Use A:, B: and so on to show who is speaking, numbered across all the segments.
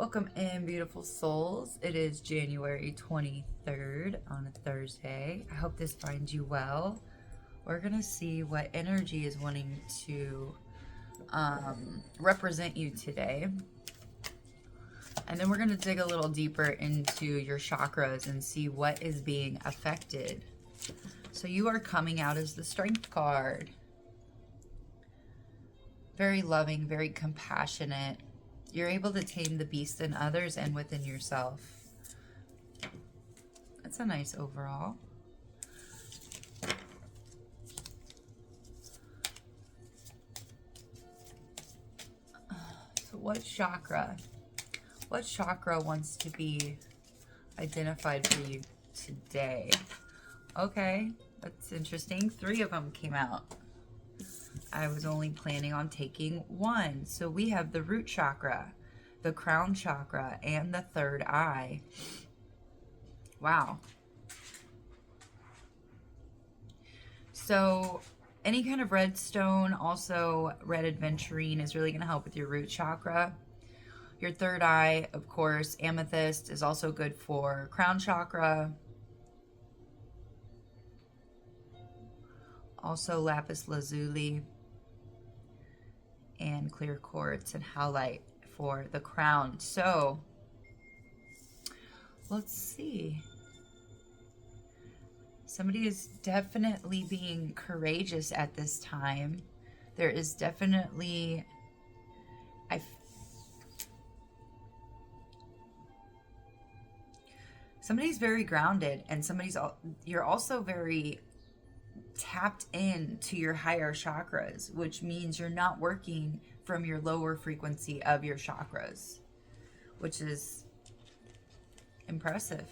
A: Welcome in, beautiful souls. It is January 23rd on a Thursday. I hope this finds you well. We're going to see what energy is wanting to represent you today. And then we're going to dig a little deeper into your chakras and see what is being affected. So you are coming out as the Strength card. Very loving, very compassionate. You're able to tame the beast in others and within yourself. That's a nice overall. So what chakra? What chakra wants to be identified for you today? Okay, that's interesting. 3 of them came out. I was only planning on taking 1. So we have the root chakra, the crown chakra, and the third eye. Wow. So any kind of red stone, also red aventurine, is really going to help with your root chakra. Your third eye, of course, amethyst is also good for crown chakra. Also lapis lazuli and clear quartz and howlite for the crown. So let's see. Somebody is definitely being courageous at this time. There is definitely, somebody's very grounded, and you're also very tapped in to your higher chakras, which means you're not working from your lower frequency of your chakras, which is impressive.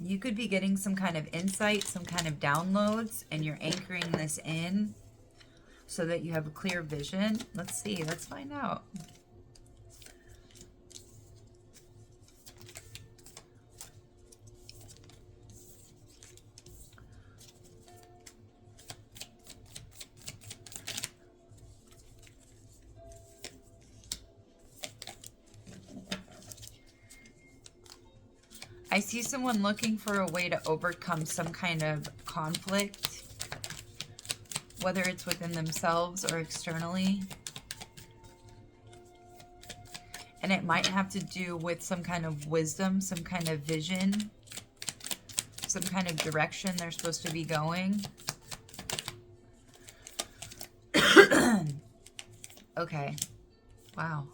A: You could be getting some kind of insight, some kind of downloads, and you're anchoring this in so that you have a clear vision. Let's see, let's find out. I see someone looking for a way to overcome some kind of conflict, whether it's within themselves or externally. And it might have to do with some kind of wisdom, some kind of vision, some kind of direction they're supposed to be going. Okay. Wow.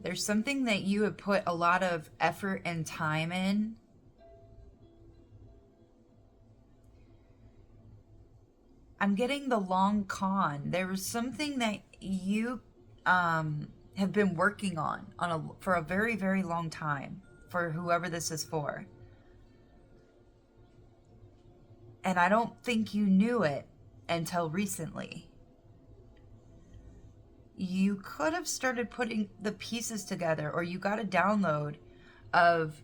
A: There's something that you have put a lot of effort and time in. I'm getting the long con. There was something that you have been working on for a very, very long time, for whoever this is for. And I don't think you knew it until recently. You could have started putting the pieces together, or you got a download of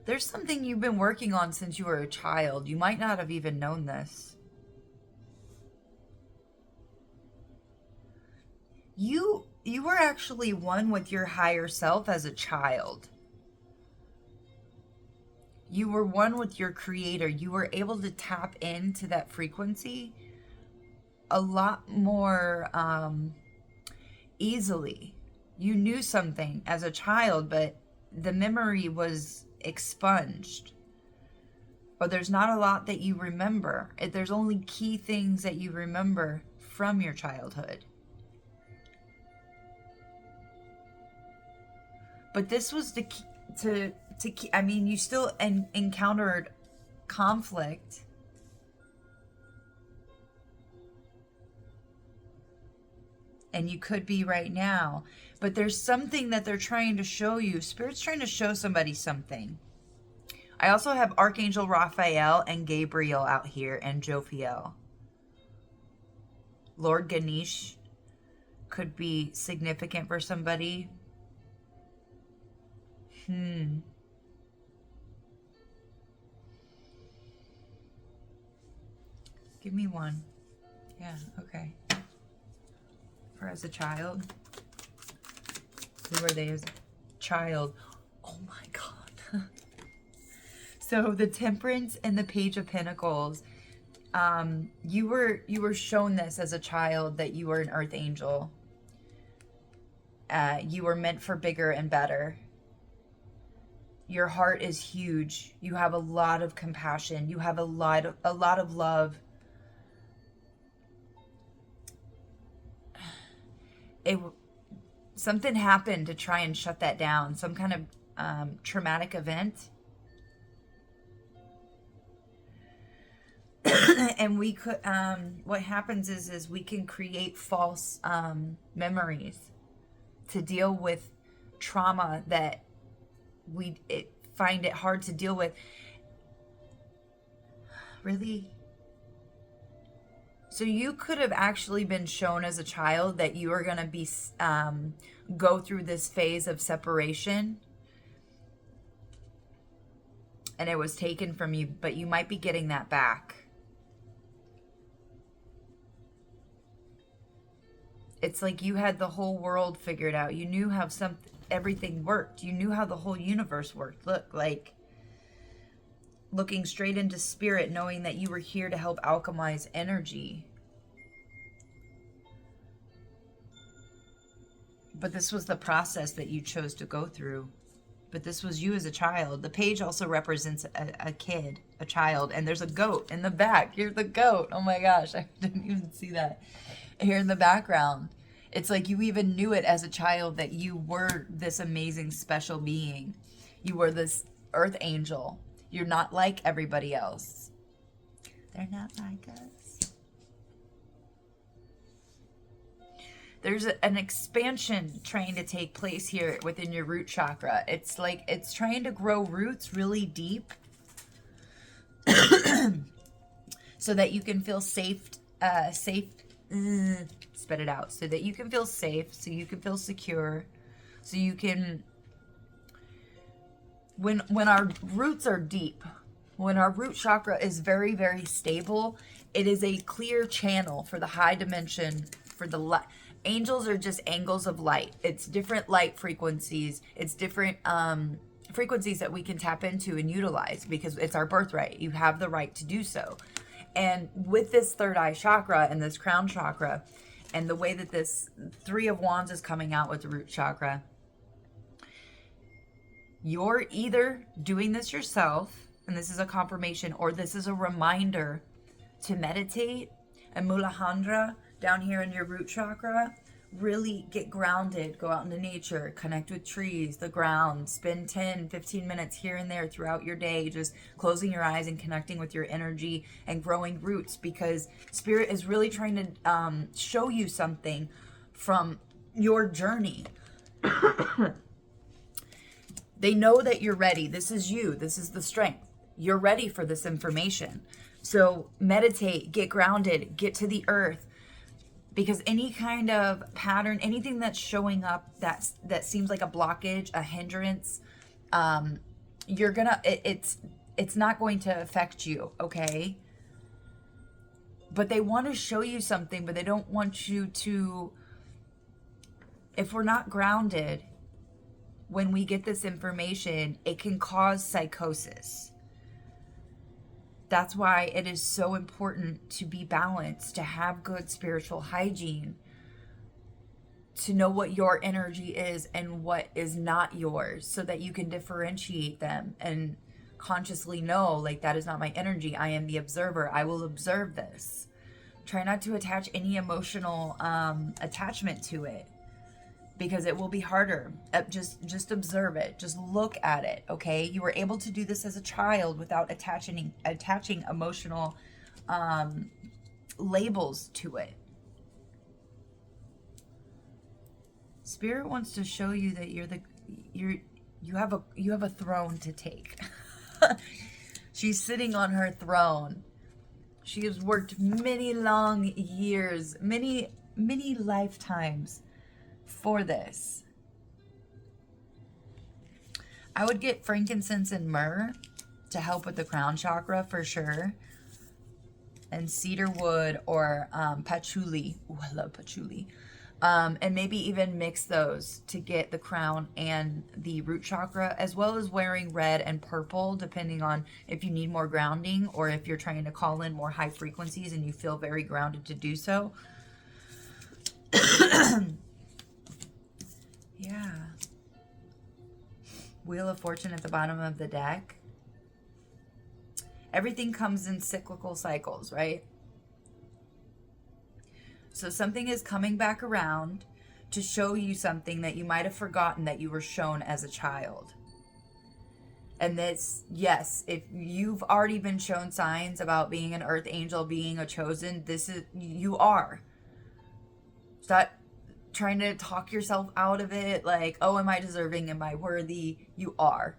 A: there's something you've been working on since you were a child. You might not have even known this. You were actually one with your higher self as a child. You were one with your creator. You were able to tap into that frequency a lot more easily. You knew something as a child, but the memory was expunged. Or there's not a lot that you remember. There's only key things that you remember from your childhood. But this was I mean, you still encountered conflict. And you could be right now. But there's something that they're trying to show you. Spirit's trying to show somebody something. I also have Archangel Raphael and Gabriel out here, and Jophiel. Lord Ganesh could be significant for somebody. Give me one. Yeah, okay. For as a child. Who were they as a child? Oh my God. So the Temperance and the Page of Pentacles. You were shown this as a child, that you were an earth angel. You were meant for bigger and better. Your heart is huge. You have a lot of compassion. You have a lot of love. Something happened to try and shut that down. Some kind of traumatic event. And we could, what happens is we can create false memories to deal with trauma that we find it hard to deal with. Really? So you could have actually been shown as a child that you are going to be go through this phase of separation, and it was taken from you, but you might be getting that back. It's like you had the whole world figured out. You knew how everything worked. You knew how the whole universe worked. Look, like looking straight into spirit, knowing that you were here to help alchemize energy. But this was the process that you chose to go through. But this was you as a child. The page also represents a kid, a child. And there's a goat in the back. Here's the goat. Oh my gosh, I didn't even see that. Here in the background. It's like you even knew it as a child that you were this amazing special being. You were this earth angel. You're not like everybody else. They're not like us. There's an expansion trying to take place here within your root chakra. It's like it's trying to grow roots really deep so that you can feel safe, spit it out, so that you can feel safe, so you can feel secure, so you can, when our roots are deep, when our root chakra is very, very stable, it is a clear channel for the high dimension, for the light. Angels are just angles of light. It's different light frequencies. It's different frequencies that we can tap into and utilize because it's our birthright. You have the right to do so. And with this third eye chakra and this crown chakra, and the way that this Three of Wands is coming out with the root chakra, you're either doing this yourself, and this is a confirmation, or this is a reminder to meditate and Muladhara down here in your root chakra. Really get grounded, go out into nature, connect with trees, the ground, spend 10, 15 minutes here and there throughout your day, just closing your eyes and connecting with your energy and growing roots, because Spirit is really trying to show you something from your journey. They know that you're ready. This is you. This is the strength. You're ready for this information. So meditate, get grounded, get to the earth. Because any kind of pattern, anything that's showing up that seems like a blockage, a hindrance, it's not going to affect you, okay? But they want to show you something, but they don't want you to, if we're not grounded, when we get this information, it can cause psychosis. That's why it is so important to be balanced, to have good spiritual hygiene, to know what your energy is and what is not yours, so that you can differentiate them and consciously know, like, that is not my energy. I am the observer. I will observe this. Try not to attach any emotional attachment to it, because it will be harder. Just observe it. Just look at it, okay? You were able to do this as a child without attaching emotional labels to it. Spirit wants to show you that you have a throne to take. She's sitting on her throne. She has worked many long years, many lifetimes for this. I would get frankincense and myrrh to help with the crown chakra for sure. and cedar wood or patchouli. Ooh, I love patchouli. And maybe even mix those to get the crown and the root chakra, as well as wearing red and purple, depending on if you need more grounding or if you're trying to call in more high frequencies and you feel very grounded to do so. Yeah. Wheel of Fortune at the bottom of the deck. Everything comes in cyclical cycles, right? So something is coming back around to show you something that you might have forgotten that you were shown as a child. And this, yes, if you've already been shown signs about being an earth angel, being a chosen, this is, you are. Stop trying to talk yourself out of it, like, oh, am I deserving? Am I worthy? You are.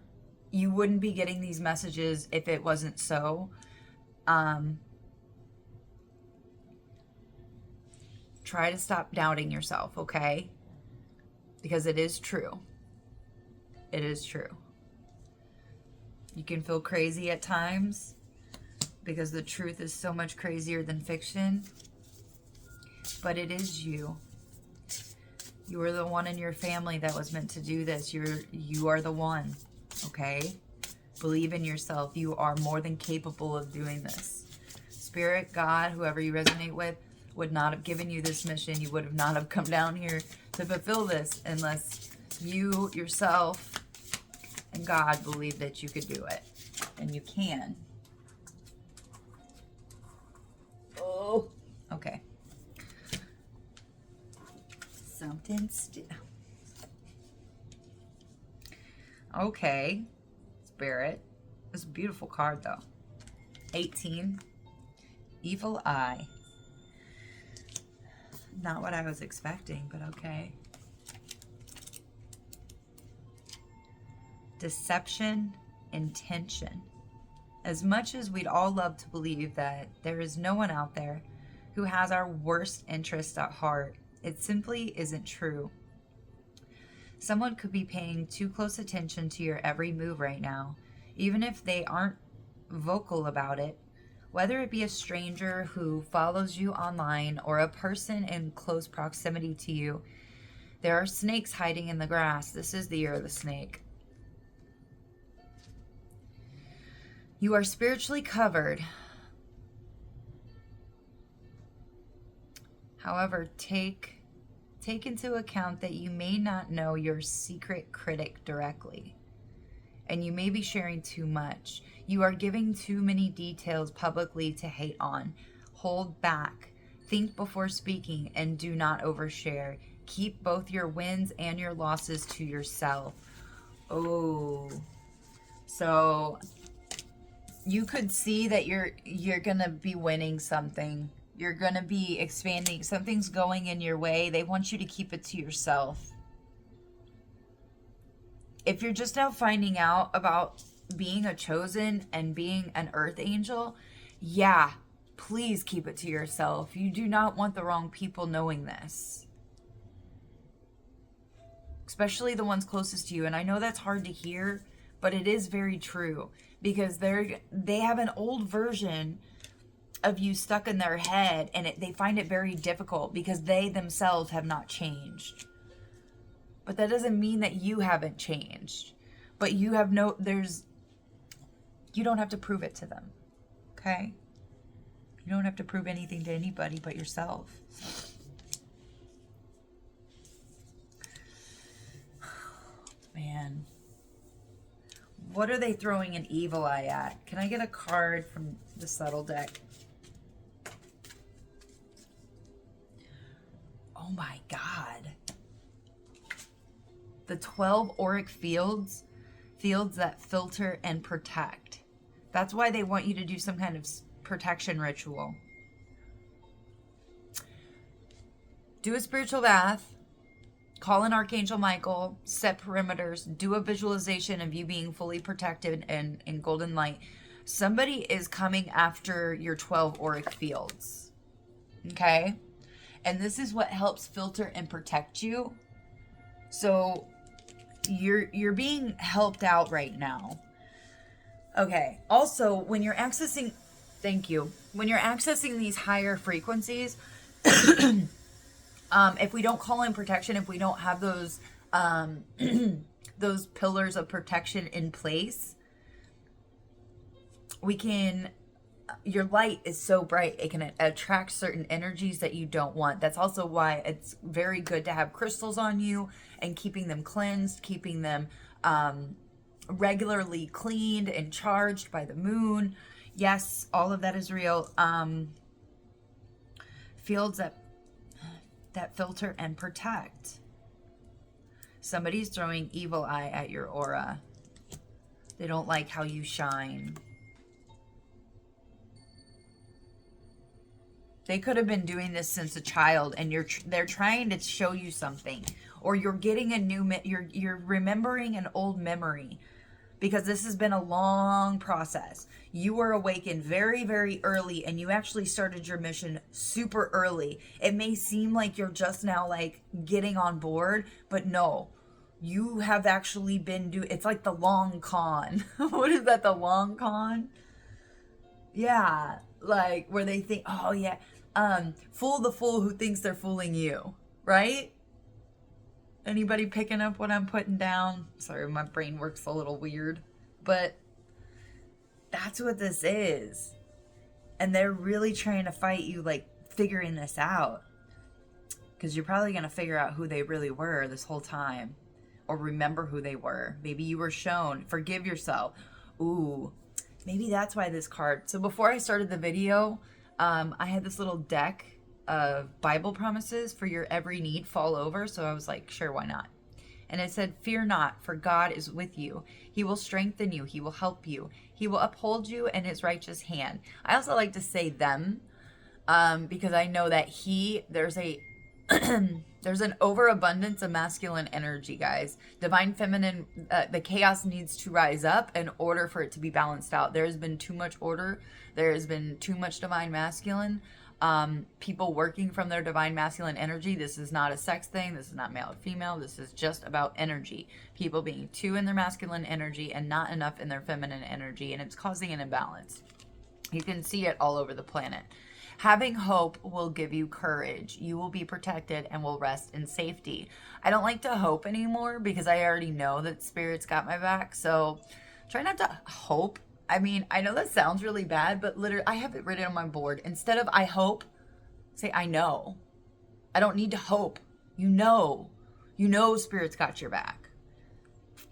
A: You wouldn't be getting these messages if it wasn't so. Try to stop doubting yourself, okay? Because it is true. It is true. You can feel crazy at times because the truth is so much crazier than fiction. But it is you. You are the one in your family that was meant to do this. You are the one, okay? Believe in yourself. You are more than capable of doing this. Spirit, God, whoever you resonate with, would not have given you this mission. You would have not have come down here to fulfill this unless you yourself and God believe that you could do it. And you can. Oh, okay. Something still. Okay. Spirit. It's a beautiful card though. 18. Evil Eye. Not what I was expecting, but okay. Deception, intention. As much as we'd all love to believe that there is no one out there who has our worst interests at heart, it simply isn't true. Someone could be paying too close attention to your every move right now, even if they aren't vocal about it. Whether it be a stranger who follows you online or a person in close proximity to you, there are snakes hiding in the grass. This is the year of the snake. You are spiritually covered. However, take into account that you may not know your secret critic directly, and you may be sharing too much. You are giving too many details publicly to hate on. Hold back. Think before speaking and do not overshare. Keep both your wins and your losses to yourself. Oh. So you could see that you're going to be winning something. You're going to be expanding. Something's going in your way. They want you to keep it to yourself. If you're just now finding out about being a chosen and being an earth angel, yeah, please keep it to yourself. You do not want the wrong people knowing this. Especially the ones closest to you. And I know that's hard to hear, but it is very true. Because they have an old version of you stuck in their head, and they find it very difficult because they themselves have not changed. But that doesn't mean that you haven't changed. But you have you don't have to prove it to them. Okay? You don't have to prove anything to anybody but yourself. Man. What are they throwing an evil eye at? Can I get a card from the subtle deck? Oh my God. The 12 auric fields that filter and protect. That's why they want you to do some kind of protection ritual. Do a spiritual bath. Call in Archangel Michael, set perimeters, do a visualization of you being fully protected and in golden light. Somebody is coming after your 12 auric fields. Okay? And this is what helps filter and protect you. So you're being helped out right now. Okay. Also, when you're accessing Thank you. When you're accessing these higher frequencies, if we don't call in protection, if we don't have those those pillars of protection in place, we can, your light is so bright, it can attract certain energies that you don't want. That's also why it's very good to have crystals on you and keeping them cleansed, keeping them regularly cleaned and charged by the moon. Yes, all of that is real. Fields that filter and protect. Somebody's throwing evil eye at your aura. They don't like how you shine. They could have been doing this since a child, and they're trying to show you something, or you're getting a new you're remembering an old memory, because this has been a long process. You were awakened very, very early, and you actually started your mission super early. It may seem like you're just now like getting on board, but no, you have actually been it's like the long con. What is that? The long con? Yeah, like where they think, oh yeah, fool the fool who thinks they're fooling you, right? Anybody picking up what I'm putting down? Sorry, my brain works a little weird, but that's what this is. And they're really trying to fight you, like figuring this out, because you're probably going to figure out who they really were this whole time, or remember who they were. Maybe you were shown. Forgive yourself. Ooh, maybe that's why this card. So before I started the video, I had this little deck of Bible promises for your every need fall over. So I was like, sure, why not? And it said, fear not, for God is with you. He will strengthen you. He will help you. He will uphold you in his righteous hand. I also like to say them, because I know that there's an overabundance of masculine energy, guys. Divine feminine, the chaos needs to rise up in order for it to be balanced out. There has been too much order. There has been too much divine masculine. People working from their divine masculine energy. This is not a sex thing. This is not male or female. This is just about energy. People being too in their masculine energy and not enough in their feminine energy. And it's causing an imbalance. You can see it all over the planet. Having hope will give you courage. You will be protected and will rest in safety. I don't like to hope anymore because I already know that Spirit's got my back. So try not to hope. I mean, I know that sounds really bad, but literally, I have it written on my board. Instead of I hope, say I know. I don't need to hope. You know Spirit's got your back.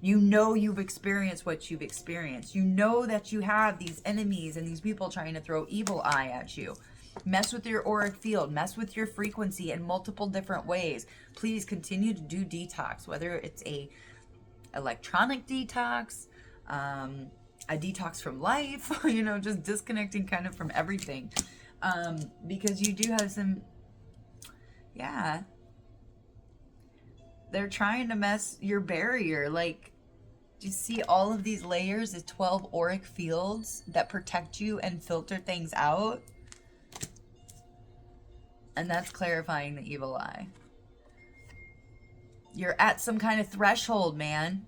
A: You know you've experienced what you've experienced. You know that you have these enemies and these people trying to throw evil eye at you. Mess with your auric field. Mess with your frequency in multiple different ways. Please continue to do detox, whether it's a electronic detox, a detox from life, just disconnecting kind of from everything. Because you do have some, they're trying to mess your barrier. Like, do you see all of these layers of 12 auric fields that protect you and filter things out? And that's clarifying the evil eye. You're at some kind of threshold, man.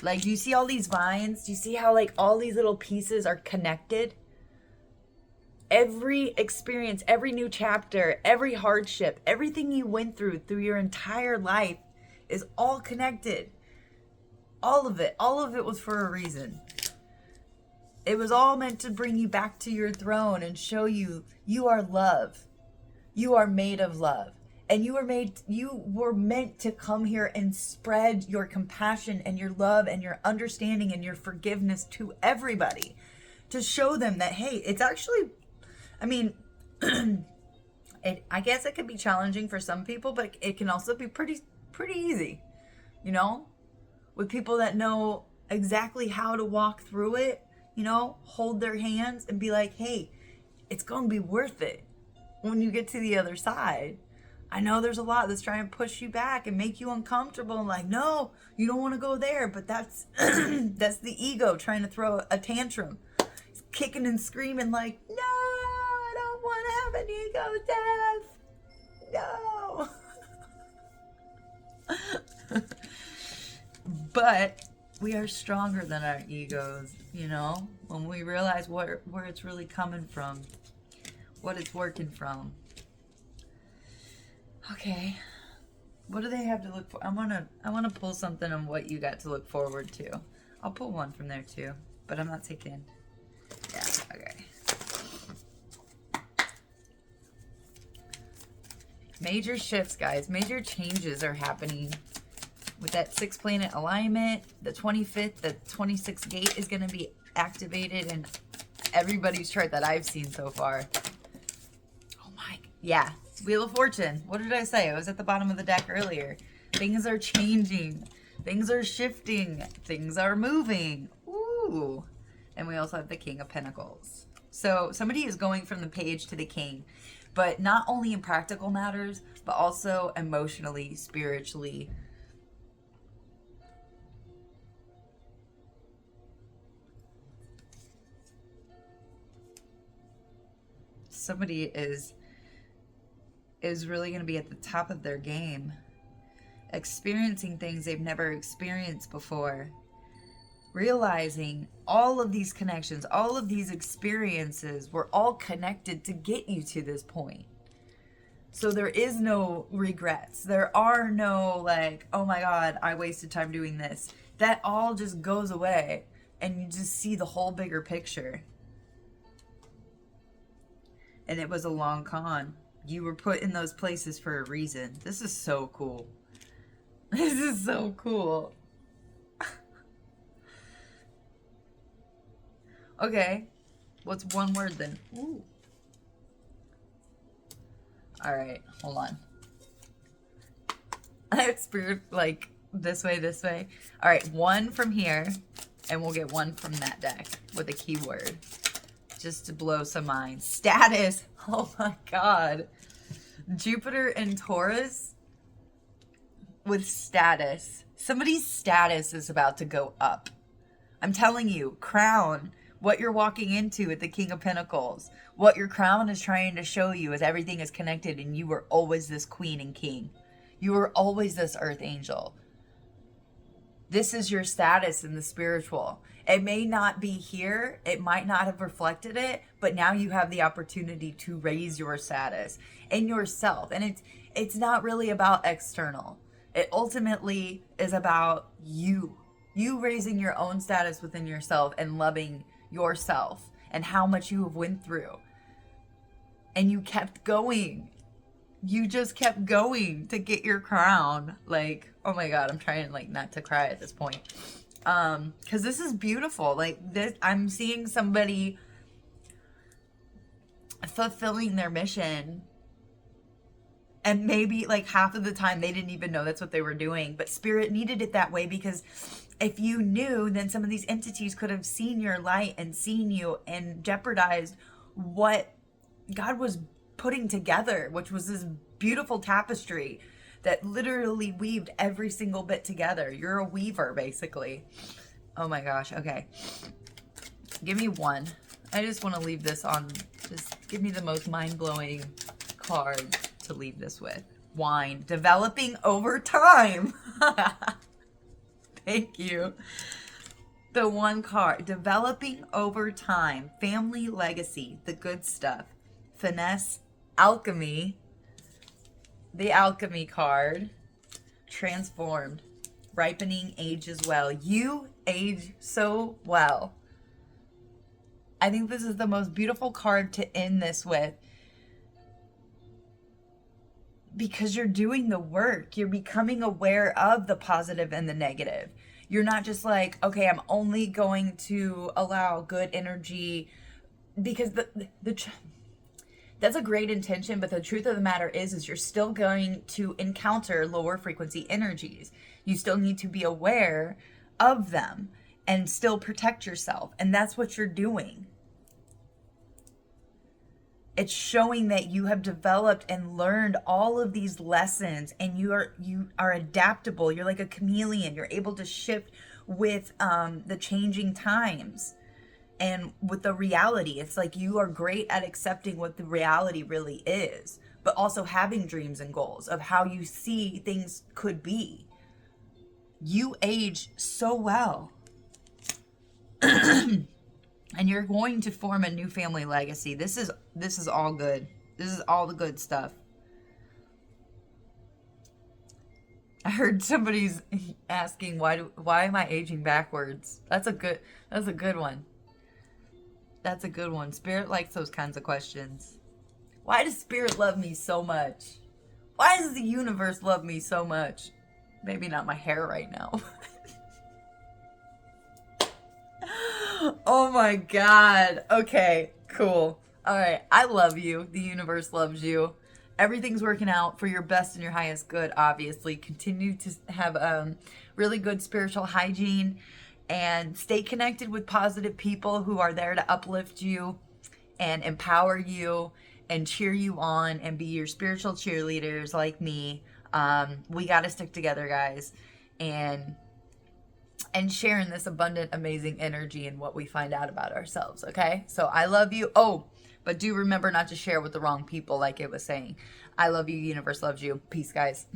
A: Like, do you see all these vines? Do you see how, like, all these little pieces are connected? Every experience, every new chapter, every hardship, everything you went through your entire life is all connected. All of it was for a reason. It was all meant to bring you back to your throne and show you are love. You are made of love. And you were meant to come here and spread your compassion and your love and your understanding and your forgiveness to everybody. To show them that, hey, it's actually, I mean, I guess it could be challenging for some people, but it can also be pretty easy, with people that know exactly how to walk through it, hold their hands and be like, hey, it's going to be worth it when you get to the other side. I know there's a lot that's trying to push you back and make you uncomfortable and like, no, you don't want to go there. But that's that's the ego trying to throw a tantrum. It's kicking and screaming like, no, I don't want to have an ego death. No. But we are stronger than our egos, you know? When we realize where it's really coming from, what it's working from. Okay. What do they have to look for? I wanna pull something on what you got to look forward to. I'll pull one from there too, but I'm not taking. Yeah, okay. Major shifts, guys. Major changes are happening with that 6-planet alignment. The 25th, the 26th gate is going to be activated in everybody's chart that I've seen so far. Oh my, yeah. Wheel of Fortune. What did I say? I was at the bottom of the deck earlier. Things are changing. Things are shifting. Things are moving. Ooh. And we also have the King of Pentacles. So somebody is going from the Page to the King. But not only in practical matters, but also emotionally, spiritually. Somebody is really going to be at the top of their game, experiencing things they've never experienced before, realizing all of these connections, all of these experiences were all connected to get you to this point. So there is no regrets. There are no like, oh my God, I wasted time doing this. That all just goes away and you just see the whole bigger picture. And it was a long con. You were put in those places for a reason. This is so cool. This is so cool. Okay. What's one word then? Ooh. Alright, hold on. I have spirit like this way, this way. Alright, one from here, and we'll get one from that deck with a keyword. Just to blow some minds. Status. Oh my God. Jupiter and Taurus with status. Somebody's status is about to go up. I'm telling you, crown. What you're walking into at the King of Pentacles. What your crown is trying to show you is everything is connected and you were always this queen and king. You were always this earth angel. This is your status in the spiritual. It may not be here. It might not have reflected it, but now you have the opportunity to raise your status in yourself. And it's not really about external. It ultimately is about you. You raising your own status within yourself and loving yourself and how much you have went through. And you kept going. You just kept going to get your crown. Like, oh my God, I'm trying like not to cry at this point. Because this is beautiful. Like this, I'm seeing somebody fulfilling their mission. And maybe like half of the time they didn't even know that's what they were doing. But Spirit needed it that way because if you knew, then some of these entities could have seen your light and seen you and jeopardized what God was putting together, which was this beautiful tapestry that literally weaved every single bit together. You're a weaver, basically. Oh my gosh. Okay. Give me one. I just want to leave this on. Just give me the most mind-blowing card to leave this with. Wine. Developing over time. Thank you. The one card. Developing over time. Family legacy. The good stuff. Finesse. Alchemy. The alchemy card. Transformed. Ripening age as well. You age so well. I think this is the most beautiful card to end this with. Because you're doing the work. You're becoming aware of the positive and the negative. You're not just like, okay, I'm only going to allow good energy. Because that's a great intention, but the truth of the matter is you're still going to encounter lower frequency energies. You still need to be aware of them and still protect yourself. And that's what you're doing. It's showing that you have developed and learned all of these lessons and you are adaptable. You're like a chameleon. You're able to shift with the changing times. And with the reality, it's like you are great at accepting what the reality really is, but also having dreams and goals of how you see things could be. You age so well. And you're going to form a new family legacy. This is all good. This is all the good stuff. I heard somebody's asking why am I aging backwards? That's a good one. That's a good one. Spirit likes those kinds of questions. Why does Spirit love me so much? Why does the universe love me so much? Maybe not my hair right now. Oh my God. Okay, cool. All right. I love you. The universe loves you. Everything's working out for your best and your highest good, obviously. Continue to have really good spiritual hygiene and stay connected with positive people who are there to uplift you and empower you and cheer you on and be your spiritual cheerleaders like me. We got to stick together, guys. And sharing this abundant, amazing energy and what we find out about ourselves, okay? So I love you. Oh, but do remember not to share with the wrong people like it was saying. I love you. Universe loves you. Peace, guys.